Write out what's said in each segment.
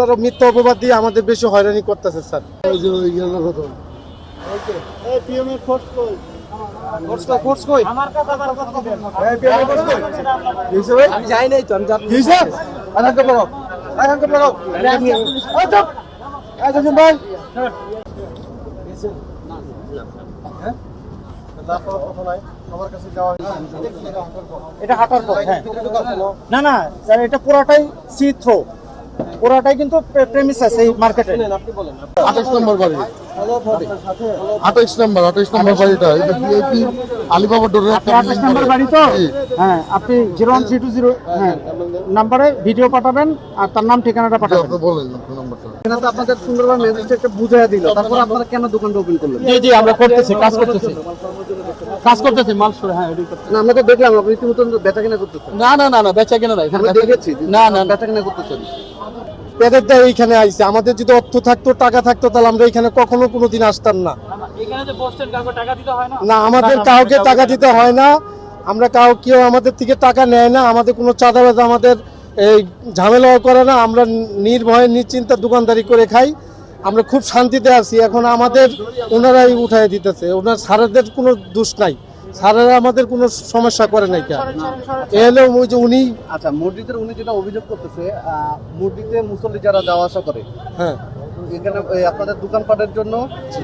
ওনারা মিথ্যা অপবাদ দিয়ে আমাদের বেশি হয়রানি করতেছে স্যার। আমি যাই নাই তো, এটা হাঁটার পর, হ্যাঁ না না স্যার, এটা পুরাটাই সি থ্রো, পুরাটাই কিন্তু প্রেমিসাস এই মার্কেটে। 28 নম্বর বাড়ি, 28 নম্বর বাড়িটা, এটা ভিআইপি আলিবাবা ডোরের একটা 28 নম্বর বাড়ি তো, হ্যাঁ আপনি 01320 হ্যাঁ নাম্বারে ভিডিও পাঠাবেন আর তার নাম ঠিকানাটা পাঠাবেন। আপনি বলেন নাম্বারটা। এখানে তো আপনাদের সুন্দরবন ম্যাজিস্ট্রেটকে বুঝাইয়া দিল, তারপর আপনারা কেন দোকানটা ওপেন করলেন? জি জি আমরা করতেছি, কাজ করতেছি মাল সরে, হ্যাঁ এটাই করতেছি। না, আমরা তো দেখলাম আপনি রীতিমতো বেচা কিনা করতেছেন। না না না না বেচা কেনা নাই, আমরা দেখেছি না না বেচা কিনা করতেছেন। পেটের দায় এইখানে আইছে, আমাদের যদি অর্থ থাকতো, টাকা থাকতো, তাহলে আমরা এখানে কখনো কোনোদিন আসতাম না। না, আমাদের কাউকে টাকা দিতে হয় না, আমরা কেউ আমাদের থেকে টাকা নেয় না, আমাদের কোনো চাঁদাবাজ আমাদের এই ঝামেলাও করে না, আমরা নির্ভয়ে নিশ্চিন্তে দোকানদারি করে খাই, আমরা খুব শান্তিতে আছি। এখন আমাদের ওনারাই উঠাই দিতেছে, ওনার স্যারেদের কোনো দোষ নাই, স্যারেরা আমাদের কোনো সমস্যা করে নাই। কেন এলে ওই যে উনি, আচ্ছা, মসজিদের উনি যেটা অভিযোগ করতেছে, মসজিদে মুসল্লি যারা যাওয়া আসা করে, হ্যাঁ এখানে আপনাদের দোকানপাটের জন্য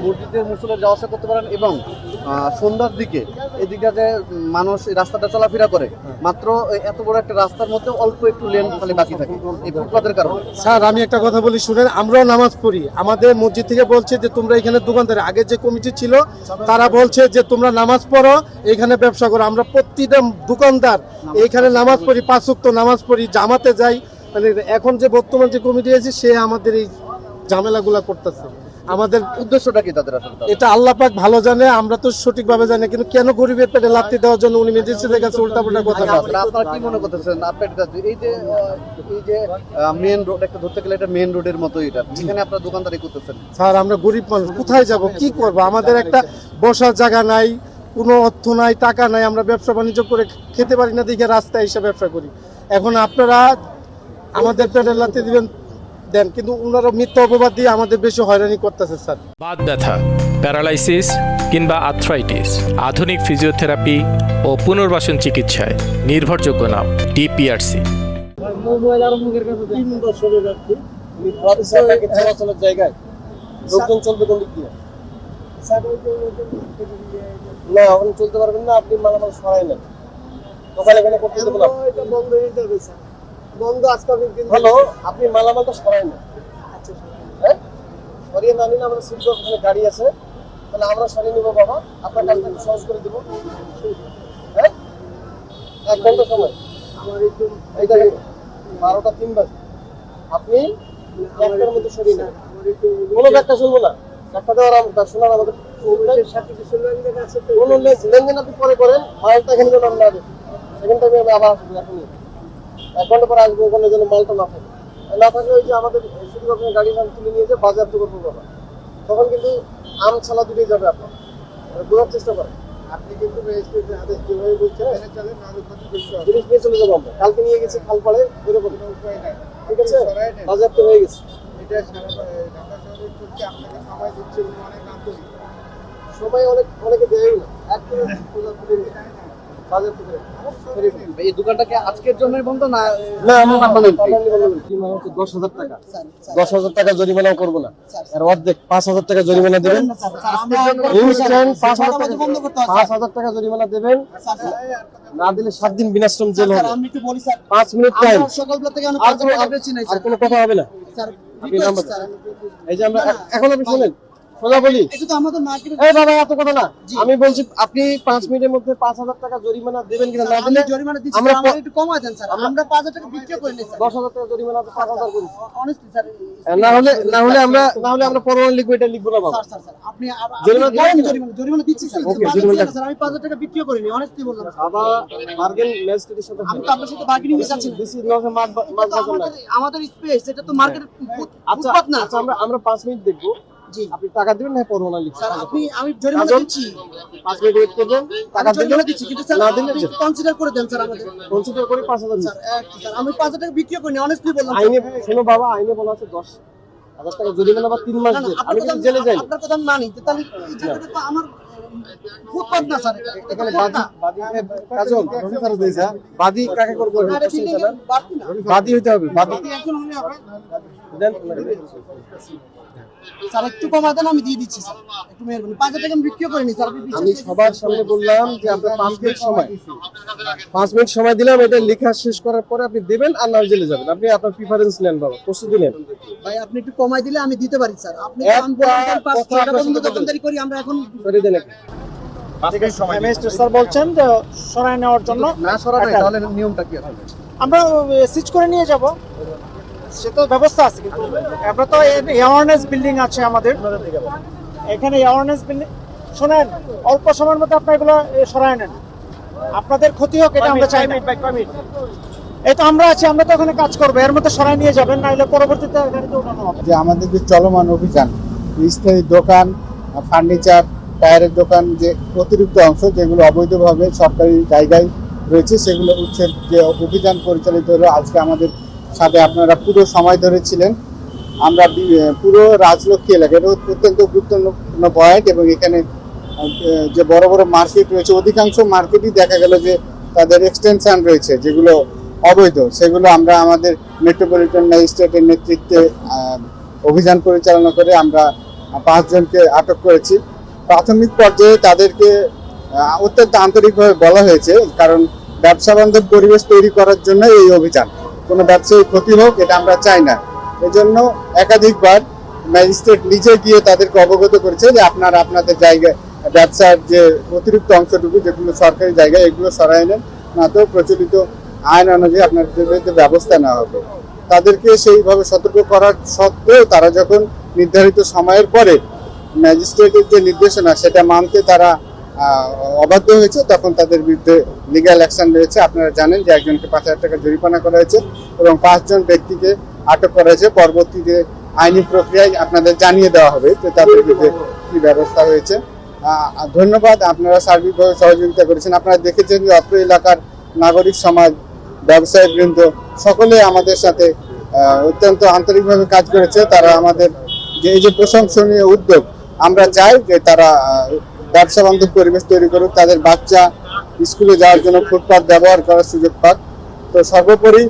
মসজিদের মুসল্লি যাওয়া আসা করতে পারেন, এবং সন্ধ্যার দিকে এদিকে যে মানুষ এই রাস্তাটা চলাফেরা করে, মাত্র এত বড় একটা রাস্তার মধ্যে অল্প একটু লেন খালি বাকি থাকে এই ফুটপাতের কারণে। স্যার আমি একটা কথা বলি শুনেন, আমরাও নামাজ পড়ি, আমাদের মসজিদ থেকে বলছে যে তোমরা এখানে দোকানদার, আগে যে কমিটি ছিল তারা বলছে যে তোমরা নামাজ পড়ো, এখানে ব্যবসা করো। আমরা প্রতিটা দোকানদার এইখানে নামাজ পড়ি, 5 ওয়াক্ত নামাজ পড়ি, জামাতে যাই। মানে এখন যে বর্তমান যে কমিটি আছে সে আমাদের এই ঝামেলাগুলা করতেছে। আমাদের উদ্দেশ্যটা কি তাদের আসলে? এটা আল্লাহ পাক ভালো জানে, আমরা তো সঠিকভাবে জানি, কিন্তু কেন গরিবের পেটে লাথি দেওয়ার জন্য উনি ম্যাজিস্ট্রেটের কাছে উল্টাপাল্টা কথা বলছেন। আপনারা কি মনে করতেছেন আপনার কাছে এই যে মেইন রোড একটা ধরতে গেলে এটা মেইন রোডের মতো, এটা এখানে আপনারা দোকানদারি করতেছেন? স্যার আমরা গরিব মানুষ, কোথায় যাব, কি করব, আমাদের একটা বসার জায়গা নাই, কোনো অর্থ নাই, টাকা নাই, আমরা ব্যবসা বাণিজ্য করে খেতে পারি না, দেখে রাস্তায় এসে ব্যবসা করি। এখন আপনারা আমাদের পেটে লাথি দিবেন দেন, কিন্তু ওনারা মিথ্যা অপবাদ দিয়ে আমাদের বেশি হয়রানি করতেছে স্যার। বাত ব্যথা, প্যারালাইসিস কিংবা আর্থ্রাইটিস, আধুনিক ফিজিওথেরাপি ও পুনর্বাসন চিকিৎসায় নির্ভরযোগ্য নাম ডিপিআরসি। জায়গায় লোকজন চলবে কোন দিক দিয়ে? না, আপনি চলতে পারবেন না, আপনি মালামাল সরাই নেন, দোকানে এখানে করতে দেবো না, বন্ধ হয়ে যাবে স্যার, বন্ধ আজকে হলো, আপনি মালামালটা সরাই নেন। হ্যাঁ, সরিয়ে না নিলে আমাদের সিট ওখানে গাড়ি আছে, তাহলে আমরা সরিয়ে নিবো বাবা, আপনার কাজটা একটু সহজ করে দেবো। হ্যাঁ, 1 ঘন্টা সময়, এই দেখেন 12টা 3 বাজে, আপনি 1টার মধ্যে সরিয়ে নেন, কোনো ব্যাগটা শুনবো না, একটা দেওয়ার শোনার আমাদের কোনো লেনদেন আপনি পরে করেন, মালটা এখানে যেন আমরা সেখান থেকে আমি আবার আসবো, এখন 1 ঘন্টা পরে আসবো, ওখানে যেন মালটা না থাকে, না থাকলে ওই যে আমাদের শুধু আপনি গাড়ি তুলে নিয়ে যে বাজার তো করবো বাবা, তখন কিন্তু আম ছালা দুটোই যাবে, আপনার বোঝার চেষ্টা করেন। আপনি কিন্তু আদেশ যেভাবে বলছেন জিনিস নিয়ে চলে যাবো আমরা, কালকে নিয়ে গেছি খাল পাড়ে এরকম, ঠিক আছে, বাজার তো হয়ে গেছে। সময় অনেকে দেয় না, এই দোকানটাকে আজকের জন্যই বন্ধ না? না, 10,000 টাকা, 10,000 টাকা জরিমানাও করবো না, আর অর্ধেক 5,000 টাকা জরিমানা দেবেন, 5,000 টাকা জরিমানা দেবেন, না দিলে 7 দিন বিনাশ্রম জেল হবে। 5 মিনিট টাইম, আর কোনো কথা হবে না। এই যে আমরা এখন আপনি শুনেন, সোজা বলি, এই বাবা এত কথা না, আমি বলছি আপনি 5 মিনিটের মধ্যে 5,000 টাকা জরিমানা দেবেন কিনা, না দিলে আমরা একটু কমায় দেন স্যার, আমরা 5,000 টাকা বিক্রি করে নিই স্যার, 10,000 টাকা জরিমানা 5,000 করি অনেস্টলি স্যার, না হলে আমরা পরোয়ানা লিখবো, এটা লিখবো না বাবা স্যার, আপনি জরিমানা দিচ্ছি স্যার, স্যার আমি 5,000 টাকা বিক্রি করে নিই, অনেস্টলি বললাম বাবা, বার্গেন ম্যাজিস্ট্রেটের সাথে আমি তো আপনার সাথে বার্গেনিং এ যাচ্ছি না, দিস ইজ নট আমাদের স্পেস, এটা তো মার্কেট ফুটপাত না। আচ্ছা আমরা 5 মিনিট দেখবো, জি আপনি টাকা দিবেন না পড়বো না লিখে স্যার আমি জরিমানা কাজল? দিচ্ছি 5 মিনিট ওয়েট করবেন, টাকা আমি দিবেন জরিমানা দিচ্ছি কিন্তু স্যার না দিলে আপনি কনসিডার করে দেন স্যার আমাদের কনসিডার করি 5000 স্যার স্যার আমি 5,000 টাকা বিক্রি করিনি অনেস্টলি বললাম স্যার। আইনে শোনো বাবা, আইনে বলা আছে 10,000 টাকা জরিমানা বা 3 মাস না, না, জেল। আপনার আমি কথা কিন্তু জেলে যাই। আপনার কথা আমি মানি তাহলে এই জায়গাটা তো আমার ফুটপাত না স্যার এখানে বাদী কাজল বাদী কাকে করবো বাদী হইতে হবে, বাদী এখন হলে হবে দেন। স্যার একটু কমা দেন আমি দিয়ে দিচ্ছি স্যার একটু মেহরবানি 5,000 টাকা আমি বিক্রি করিনি স্যার আপনি বিশ্বাস আমি করেন। সবার সামনে বললাম যে আপনার 5 মিনিট সময়, 5 মিনিট সময় দিলাম, এটা লেখা শেষ করার পরে আপনি দেবেন আর না জেলে যাবেন। আপনি আপনার প্রিফারেন্স নেন বাবা, প্রস্তুতি নেন। ভাই আপনি একটু কমাই দিলে আমি দিতে পারি স্যার আপনি এক আমি বললাম যে কথা 5 টাকা আপনার পর্যন্ত সাথে দোকানদারি করি আমরা এখন সরিয়ে দেন একটু। ম্যাজিস্ট্রেট স্যার বলছেন যে সরায় নেওয়ার জন্য না সরানো একটা- তাহলে নিয়মটা কি হবে? আমরা সিচ করে নিয়ে যাব, সে তো ব্যবস্থা আছে, কিন্তু আমরা তো অ্যাওয়ারনেস বিল্ডিং আছে আমাদের এখানে, অ্যাওয়ারনেস বিল্ডিং শোনেন, অল্প সময়ের মধ্যে আপনার এগুলো সরায় নেন, আপনাদের ক্ষতি হোক এটা আমরা চাই না। এই তো আমরা আছি, আমরা তো ওখানে কাজ করবো, এর মধ্যে সরাই নিয়ে যাবেন, নাহলে পরবর্তীতে গাড়িতে উঠানো হবে। যে আমাদের যে চলমান অভিযান, স্থায়ী দোকান, ফার্নিচার, টায়ারের দোকান, যে অতিরিক্ত অংশ যেগুলো অবৈধভাবে সরকারি জায়গায় রয়েছে সেগুলো উচ্ছেদ যে অভিযান পরিচালিত হলো, আজকে আমাদের সাথে আপনারা পুরো সময় ধরে ছিলেন। আমরা পুরো রাজলক্ষ্মী এলাকা, এটা অত্যন্ত গুরুত্বপূর্ণ পয়েন্ট, এবং এখানে যে বড় বড় মার্কেট রয়েছে অধিকাংশ মার্কেটই দেখা গেল যে তাদের এক্সটেনশন রয়েছে যেগুলো অবৈধ, সেগুলো আমরা আমাদের মেট্রোপলিটন ম্যাজিস্ট্রেটের নেতৃত্বে অভিযান পরিচালনা করে আমরা 5 জনকে আটক করেছি। প্রাথমিক পর্যায়ে তাদেরকে অত্যন্ত আন্তরিকভাবে বলা হয়েছে, কারণ ব্যবসা বান্ধব পরিবেশ তৈরি করার জন্য এই অভিযান, কোনো ব্যবসায়ী ক্ষতি হোক এটা আমরা চাই না। এজন্য একাধিকবার ম্যাজিস্ট্রেট নিজে গিয়ে তাদেরকে অবগত করেছে যে আপনারা আপনাদের জায়গায় ব্যবসার যে অতিরিক্ত অংশটুকু যেগুলো সরকারি জায়গায় এগুলো সরাই নেন, না তো প্রচলিত আইন অনুযায়ী আপনাদের বিরুদ্ধে ব্যবস্থা নেওয়া হবে। তাদেরকে সেইভাবে সতর্ক করার সত্ত্বেও তারা যখন নির্ধারিত সময়ের পরে ম্যাজিস্ট্রেটের যে নির্দেশনা সেটা মানতে তারা অবাধ্য হয়েছে, তখন তাদের বিরুদ্ধে লিগ্যাল অ্যাকশন রয়েছে। আপনারা জানেন যে একজনকে 5,000 টাকা জরিমানা করা হয়েছে এবং 5 জন ব্যক্তিকে আটক করা হয়েছে। পরবর্তীতে আইনি প্রক্রিয়ায় আপনাদের জানিয়ে দেওয়া হবে যে তাদের বিরুদ্ধে কি ব্যবস্থা হয়েছে। ধন্যবাদ, আপনারা সার্বিকভাবে সহযোগিতা করেছেন। আপনারা দেখেছেন যে অত্র এলাকার নাগরিক সমাজ, ব্যবসায়ী বৃন্দ সকলে আমাদের সাথে অত্যন্ত আন্তরিকভাবে কাজ করেছে। তারা আমাদের যে এই যে প্রশংসনীয় উদ্যোগ, আমরা চাই যে তারা ব্যবসা বান্ধব পরিবেশ তৈরি করুক, তাদের বাচ্চা স্কুলে যাওয়ার জন্য ফুটপাত ব্যবহার করার সুযোগ পাক। তো সর্বোপরি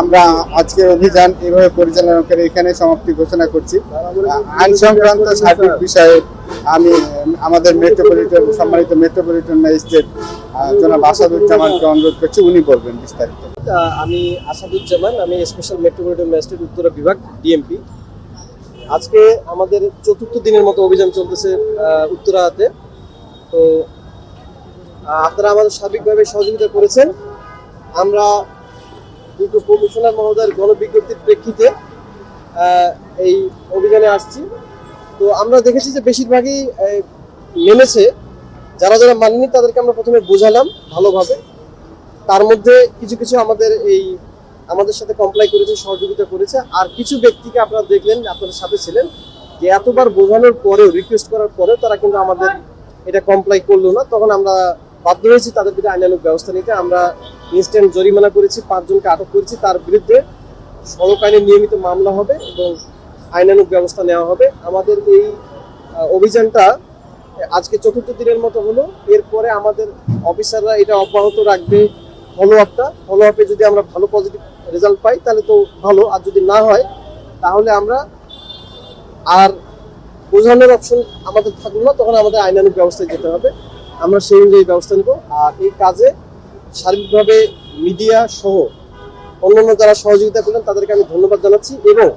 আমরা আজকের অভিযান এভাবে পরিচালনা করে এখানে সমাপ্তি ঘোষণা করছি। আইন সংক্রান্ত সার্বিক বিষয়ে আমি আমাদের সম্মানিত মেট্রোপলিটন ম্যাজিস্ট্রেট জনাব আসাদুজ্জামানকে অনুরোধ করছি, উনি বলবেন বিস্তারিত। আমি আসাদুজ্জামান, আমি স্পেশাল মেট্রোপলিটন ম্যাজিস্ট্রেট উত্তরা বিভাগ ডিএমপি। আজকে আমাদের 4র্থ দিনের মতো অভিযান চলতেছে উত্তরাতে। তো আপনারা আমাদের সার্বিকভাবে সহযোগিতা করেছেন। আমরা দুটো কমিশনার মহোদয়ের গণবিজ্ঞপ্তির প্রেক্ষিতে এই অভিযানে আসছি। তো আমরা দেখেছি যে বেশিরভাগই মেনেছে, যারা যারা মানেনি তাদেরকে আমরা প্রথমে বোঝালাম ভালোভাবে। তার মধ্যে কিছু কিছু আমাদের সাথে কমপ্লাই করেছে, সহযোগিতা করেছে। আর কিছু ব্যক্তিকে আপনারা দেখলেন, আপনাদের সাথে ছিলেন, যে এতবার বোঝানোর পরেও, রিকোয়েস্ট করার পরেও তারা কিন্তু আমাদের এটা কমপ্লাই করলো না। তখন আমরা বাধ্য হয়েছি তাদের বিরুদ্ধে আইনানুগ ব্যবস্থা নিতে। আমরা ইনস্ট্যান্ট জরিমানা করেছি, 5 জনকে আটক করেছি। তার বিরুদ্ধে সড়ক আইনে নিয়মিত মামলা হবে এবং আইনানুগ ব্যবস্থা নেওয়া হবে। আমাদের এই অভিযানটা আজকে 4র্থ দিনের মতো হলো। এরপরে আমাদের অফিসাররা এটা অব্যাহত রাখবে ফলো আপে। যদি আমরা ভালো পজিটিভ রেজাল্ট পাই তাহলে তো ভালো, আর যদি না হয় তাহলে আমরা আর বোঝানোর অপশন আমাদের থাকলো না, তখন আমাদের আইনানুগ ব্যবস্থায় যেতে হবে। আমরা সেই অনুযায়ী ব্যবস্থা নেব। আর এই কাজে সার্বিকভাবে মিডিয়া সহ অন্যান্য যারা সহযোগিতা করলেন তাদেরকে আমি ধন্যবাদ জানাচ্ছি, এবং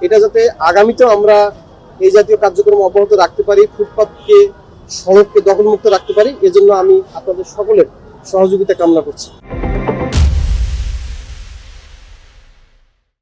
এটা যাতে আগামীতেও আমরা এই জাতীয় কার্যক্রম অব্যাহত রাখতে পারি, ফুটপাতকে, সড়ককে দখলমুক্ত রাখতে পারি, এজন্য আমি আপনাদের সকলের সহযোগিতা কামনা করছি।